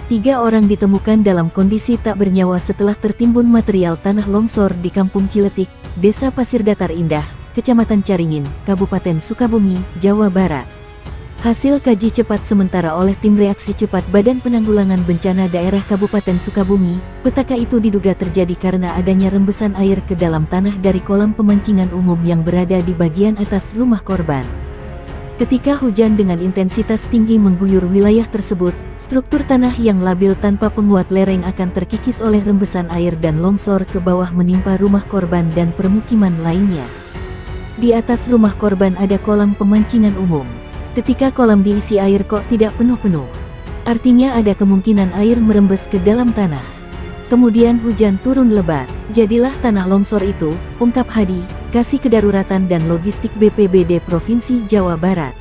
3 orang ditemukan dalam kondisi tak bernyawa setelah tertimbun material tanah longsor di Kampung Ciletik, Desa Pasir Datar Indah, Kecamatan Caringin, Kabupaten Sukabumi, Jawa Barat. Hasil kaji cepat sementara oleh Tim Reaksi Cepat Badan Penanggulangan Bencana Daerah Kabupaten Sukabumi, petaka itu diduga terjadi karena adanya rembesan air ke dalam tanah dari kolam pemancingan umum yang berada di bagian atas rumah korban. Ketika hujan dengan intensitas tinggi mengguyur wilayah tersebut, struktur tanah yang labil tanpa penguat lereng akan terkikis oleh rembesan air dan longsor ke bawah menimpa rumah korban dan permukiman lainnya. Di atas rumah korban ada kolam pemancingan umum. Ketika kolam diisi air kok tidak penuh-penuh, artinya ada kemungkinan air merembes ke dalam tanah. Kemudian hujan turun lebat, jadilah tanah longsor itu, ungkap Hadi, Kasih Kedaruratan dan Logistik BPBD Provinsi Jawa Barat.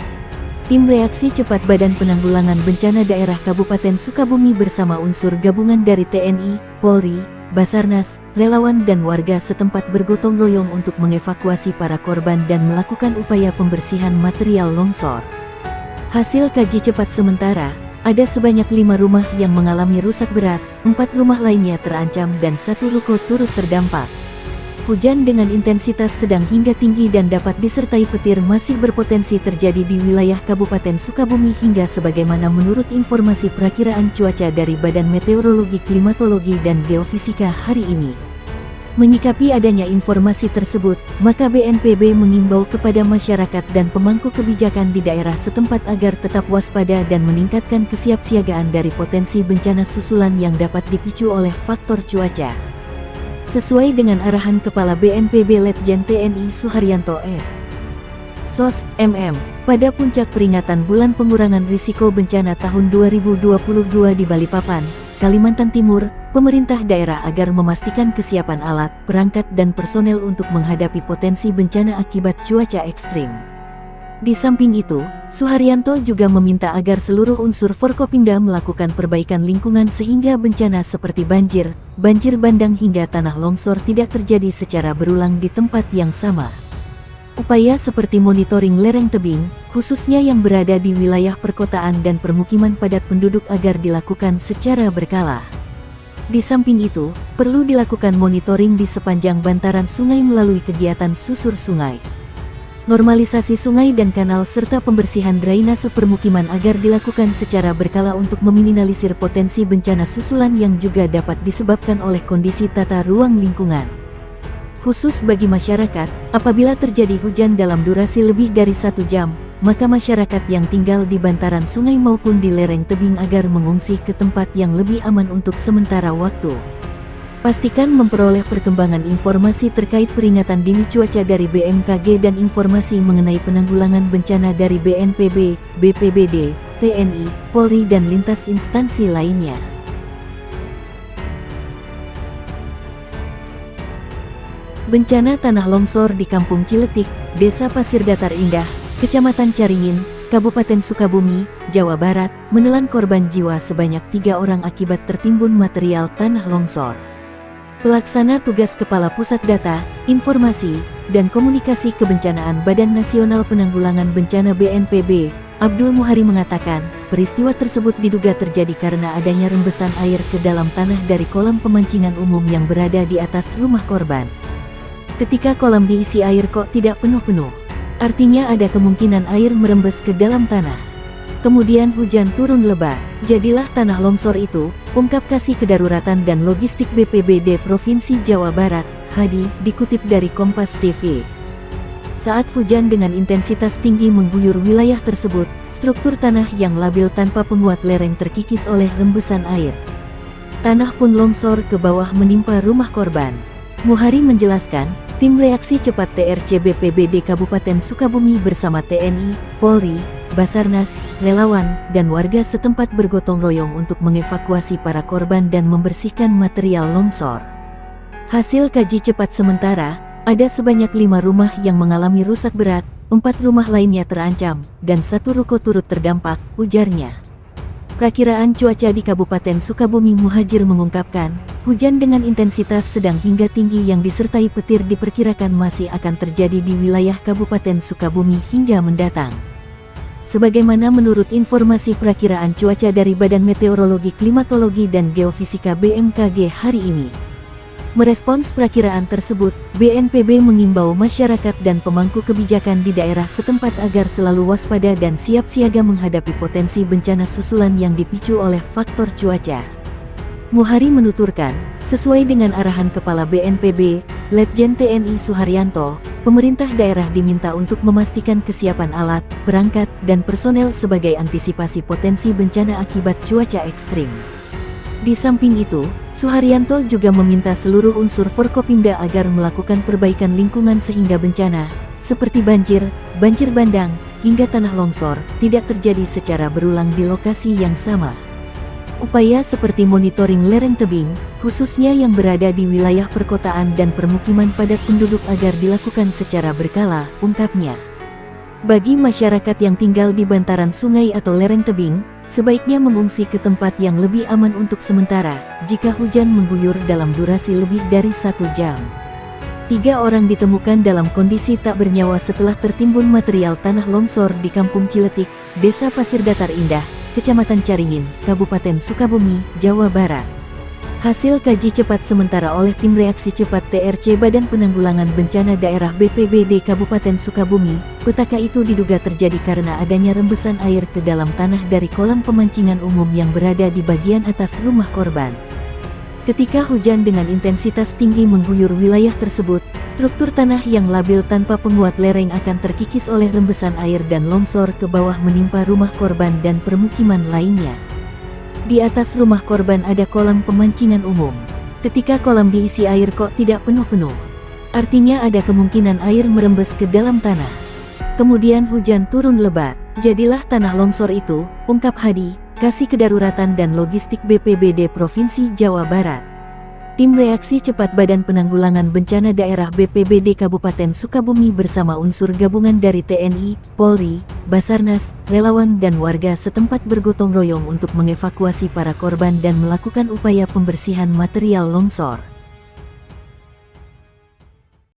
Tim Reaksi Cepat Badan Penanggulangan Bencana Daerah Kabupaten Sukabumi bersama unsur gabungan dari TNI, Polri, Basarnas, relawan dan warga setempat bergotong royong untuk mengevakuasi para korban dan melakukan upaya pembersihan material longsor. Hasil kaji cepat sementara, ada sebanyak 5 rumah yang mengalami rusak berat, 4 rumah lainnya terancam dan 1 ruko turut terdampak. Hujan dengan intensitas sedang hingga tinggi dan dapat disertai petir masih berpotensi terjadi di wilayah Kabupaten Sukabumi hingga sebagaimana menurut informasi perakiraan cuaca dari Badan Meteorologi, Klimatologi dan Geofisika hari ini. Menyikapi adanya informasi tersebut, maka BNPB mengimbau kepada masyarakat dan pemangku kebijakan di daerah setempat agar tetap waspada dan meningkatkan kesiapsiagaan dari potensi bencana susulan yang dapat dipicu oleh faktor cuaca. Sesuai dengan arahan Kepala BNPB Letjen TNI Suharyanto S.Sos, MM, pada puncak peringatan Bulan Pengurangan Risiko Bencana tahun 2022 di Balikpapan, Kalimantan Timur, pemerintah daerah agar memastikan kesiapan alat, perangkat dan personel untuk menghadapi potensi bencana akibat cuaca ekstrim. Di samping itu, Suharyanto juga meminta agar seluruh unsur Forkopimda melakukan perbaikan lingkungan sehingga bencana seperti banjir, banjir bandang hingga tanah longsor tidak terjadi secara berulang di tempat yang sama. Upaya seperti monitoring lereng tebing, khususnya yang berada di wilayah perkotaan dan permukiman padat penduduk agar dilakukan secara berkala. Di samping itu, perlu dilakukan monitoring di sepanjang bantaran sungai melalui kegiatan susur sungai, normalisasi sungai dan kanal serta pembersihan drainase permukiman agar dilakukan secara berkala untuk meminimalisir potensi bencana susulan yang juga dapat disebabkan oleh kondisi tata ruang lingkungan. Khusus bagi masyarakat, apabila terjadi hujan dalam durasi lebih dari 1 jam, maka masyarakat yang tinggal di bantaran sungai maupun di lereng tebing agar mengungsi ke tempat yang lebih aman untuk sementara waktu. Pastikan memperoleh perkembangan informasi terkait peringatan dini cuaca dari BMKG dan informasi mengenai penanggulangan bencana dari BNPB, BPBD, TNI, Polri dan lintas instansi lainnya. Bencana tanah longsor di Kampung Ciletik, Desa Pasir Datar Indah, Kecamatan Caringin, Kabupaten Sukabumi, Jawa Barat, menelan korban jiwa sebanyak 3 orang akibat tertimbun material tanah longsor. Pelaksana Tugas Kepala Pusat Data, Informasi, dan Komunikasi Kebencanaan Badan Nasional Penanggulangan Bencana BNPB, Abdul Muhari mengatakan, peristiwa tersebut diduga terjadi karena adanya rembesan air ke dalam tanah dari kolam pemancingan umum yang berada di atas rumah korban. Ketika kolam diisi air kok tidak penuh-penuh, artinya ada kemungkinan air merembes ke dalam tanah. Kemudian hujan turun lebat, jadilah tanah longsor itu, ungkap Kasih Kedaruratan dan Logistik BPBD Provinsi Jawa Barat, Hadi, dikutip dari Kompas TV. Saat hujan dengan intensitas tinggi mengguyur wilayah tersebut, struktur tanah yang labil tanpa penguat lereng terkikis oleh rembesan air. Tanah pun longsor ke bawah menimpa rumah korban. Muhari menjelaskan, Tim Reaksi Cepat TRC BPBD Kabupaten Sukabumi bersama TNI, Polri, Basarnas, relawan, dan warga setempat bergotong royong untuk mengevakuasi para korban dan membersihkan material longsor. Hasil kaji cepat sementara, ada sebanyak 5 rumah yang mengalami rusak berat, 4 rumah lainnya terancam, dan 1 ruko turut terdampak, ujarnya. Perakiraan cuaca di Kabupaten Sukabumi Muhajir mengungkapkan, hujan dengan intensitas sedang hingga tinggi yang disertai petir diperkirakan masih akan terjadi di wilayah Kabupaten Sukabumi hingga mendatang. sebagaimana menurut informasi perakiraan cuaca dari Badan Meteorologi, Klimatologi dan Geofisika BMKG hari ini. Merespons perakiraan tersebut, BNPB mengimbau masyarakat dan pemangku kebijakan di daerah setempat agar selalu waspada dan siap siaga menghadapi potensi bencana susulan yang dipicu oleh faktor cuaca. Muhari menuturkan, sesuai dengan arahan Kepala BNPB, Letjen TNI Suharyanto, pemerintah daerah diminta untuk memastikan kesiapan alat, perangkat, dan personel sebagai antisipasi potensi bencana akibat cuaca ekstrim. Di samping itu, Suharyanto juga meminta seluruh unsur Forkopimda agar melakukan perbaikan lingkungan sehingga bencana, seperti banjir, banjir bandang, hingga tanah longsor, tidak terjadi secara berulang di lokasi yang sama. Upaya seperti monitoring lereng tebing, khususnya yang berada di wilayah perkotaan dan permukiman padat penduduk agar dilakukan secara berkala, ungkapnya. Bagi masyarakat yang tinggal di bantaran sungai atau lereng tebing, sebaiknya mengungsi ke tempat yang lebih aman untuk sementara, jika hujan mengguyur dalam durasi lebih dari 1 jam. 3 orang ditemukan dalam kondisi tak bernyawa setelah tertimbun material tanah longsor di Kampung Ciletik, Desa Pasir Datar Indah, Kecamatan Caringin, Kabupaten Sukabumi, Jawa Barat. Hasil kaji cepat sementara oleh Tim Reaksi Cepat TRC Badan Penanggulangan Bencana Daerah BPBD Kabupaten Sukabumi, petaka itu diduga terjadi karena adanya rembesan air ke dalam tanah dari kolam pemancingan umum yang berada di bagian atas rumah korban. Ketika hujan dengan intensitas tinggi mengguyur wilayah tersebut, struktur tanah yang labil tanpa penguat lereng akan terkikis oleh rembesan air dan longsor ke bawah menimpa rumah korban dan permukiman lainnya. Di atas rumah korban ada kolam pemancingan umum. Ketika kolam diisi air kok tidak penuh-penuh? Artinya ada kemungkinan air merembes ke dalam tanah. Kemudian hujan turun lebat, jadilah tanah longsor itu, ungkap Hadi, Kasih Kedaruratan dan Logistik BPBD Provinsi Jawa Barat. Tim Reaksi Cepat Badan Penanggulangan Bencana Daerah BPBD Kabupaten Sukabumi bersama unsur gabungan dari TNI, Polri, Basarnas, relawan dan warga setempat bergotong royong untuk mengevakuasi para korban dan melakukan upaya pembersihan material longsor.